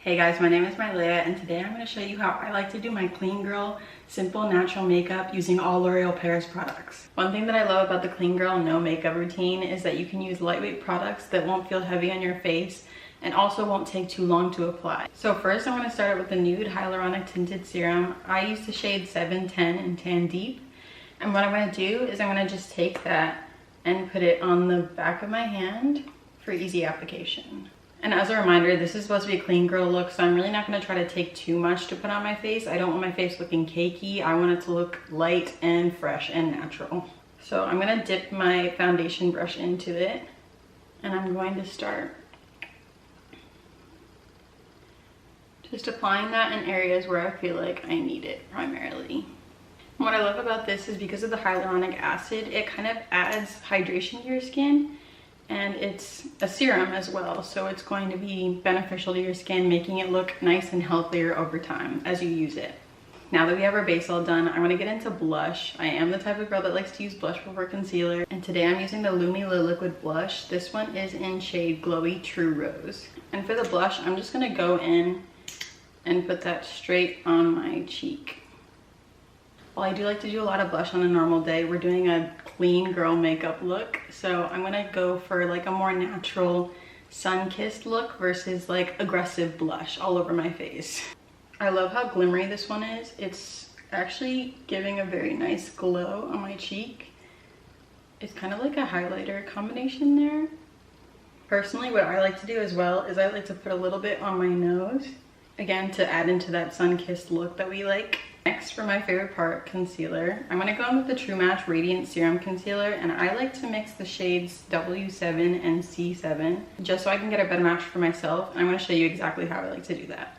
Hey guys, my name is Mai-Laya and today I'm going to show you how I like to do my clean girl simple natural makeup using all L'Oreal Paris products. One thing that I love about the clean girl no makeup routine is that you can use lightweight products that won't feel heavy on your face and also won't take too long to apply. So first I'm going to start with the Nude Hyaluronic Tinted Serum. I use the shade 710 in Tan Deep, and what I'm going to do is I'm going to just take that and put it on the back of my hand for easy application. And as a reminder, this is supposed to be a clean girl look, so I'm really not going to try to take too much to put on my face. I don't want my face looking cakey. I want it to look light and fresh and natural. So I'm going to dip my foundation brush into it, and I'm going to start just applying that in areas where I feel like I need it primarily. And what I love about this is because of the hyaluronic acid, it kind of adds hydration to your skin. And it's a serum as well, so it's going to be beneficial to your skin, making it look nice and healthier over time as you use it. Now that we have our base all done, I want to get into blush. I am the type of girl that likes to use blush before concealer, and today I'm using the Lumi Le Liquid Blush. This one is in shade Glowy True Rose. And for the blush, I'm just going to go in and put that straight on my cheek. While I do like to do a lot of blush on a normal day, we're doing a clean girl makeup look, so I'm gonna go for like a more natural sun-kissed look versus like aggressive blush all over my face. I love how glimmery this one is. It's actually giving a very nice glow on my cheek. It's kind of like a highlighter combination there. Personally, what I like to do as well is I like to put a little bit on my nose, again to add into that sun-kissed look that we like. Next, for my favorite part, concealer. I'm going to go in with the True Match Radiant Serum Concealer, and I like to mix the shades W7 and C7 just so I can get a better match for myself, and I'm going to show you exactly how I like to do that.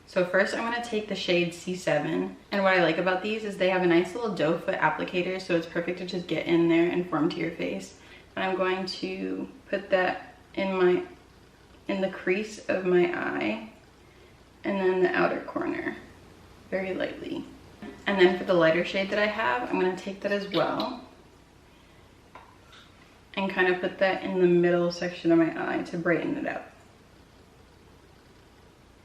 So first I'm going to take the shade C7, and what I like about these is they have a nice little doe foot applicator, so it's perfect to just get in there and form to your face. And I'm going to put that in the crease of my eye and then the outer corner, very lightly. And then for the lighter shade that I have, I'm going to take that as well and kind of put that in the middle section of my eye to brighten it up.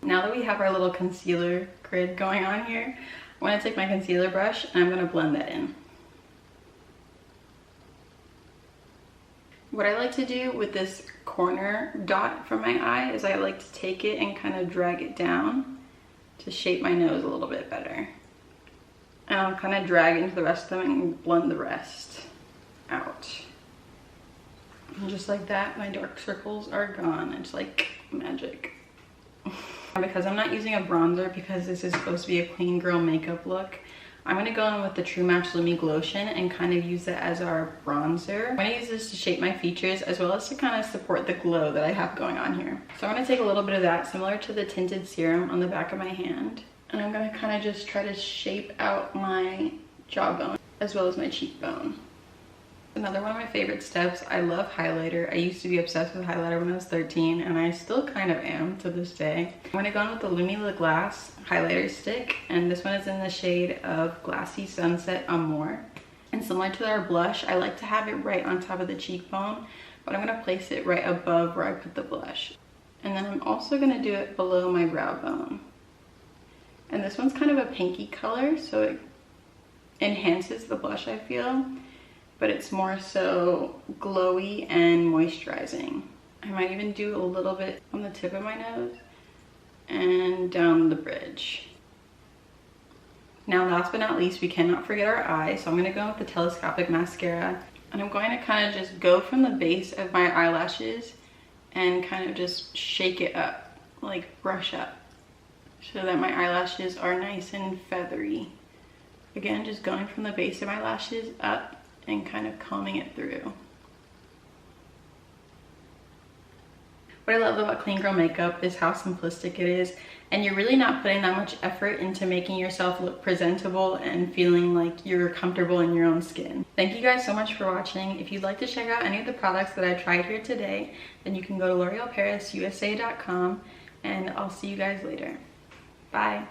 Now that we have our little concealer grid going on here, I'm going to take my concealer brush and I'm going to blend that in. What I like to do with this corner dot from my eye is I like to take it and kind of drag it down to shape my nose a little bit better. And I'll kind of drag into the rest of them and blend the rest out. And just like that, my dark circles are gone. It's like magic. Because I'm not using a bronzer, because this is supposed to be a clean girl makeup look, I'm going to go in with the True Match Lumi Glotion and kind of use that as our bronzer. I'm going to use this to shape my features as well as to kind of support the glow that I have going on here. So I'm going to take a little bit of that, similar to the tinted serum, on the back of my hand. And I'm going to kind of just try to shape out my jawbone as well as my cheekbone. Another one of my favorite steps, I love highlighter. I used to be obsessed with highlighter when I was 13, and I still kind of am to this day. I'm going to go in with the Lumi Le Glass highlighter stick, and this one is in the shade of Glassy Sunset Amore. And similar to our blush, I like to have it right on top of the cheekbone, but I'm going to place it right above where I put the blush. And then I'm also going to do it below my brow bone. And this one's kind of a pinky color, so it enhances the blush, I feel. But it's more so glowy and moisturizing. I might even do a little bit on the tip of my nose and down the bridge. Now last but not least, we cannot forget our eye, so I'm going to go with the Telescopic mascara, and I'm going to kind of just go from the base of my eyelashes and kind of just shake it up, like brush up, so that my eyelashes are nice and feathery. Again, just going from the base of my lashes up and kind of combing it through. What I love about clean girl makeup is how simplistic it is, and you're really not putting that much effort into making yourself look presentable and feeling like you're comfortable in your own skin. Thank you guys so much for watching. If you'd like to check out any of the products that I tried here today, then you can go to l'orealparisu.com, and I'll see you guys later. Bye.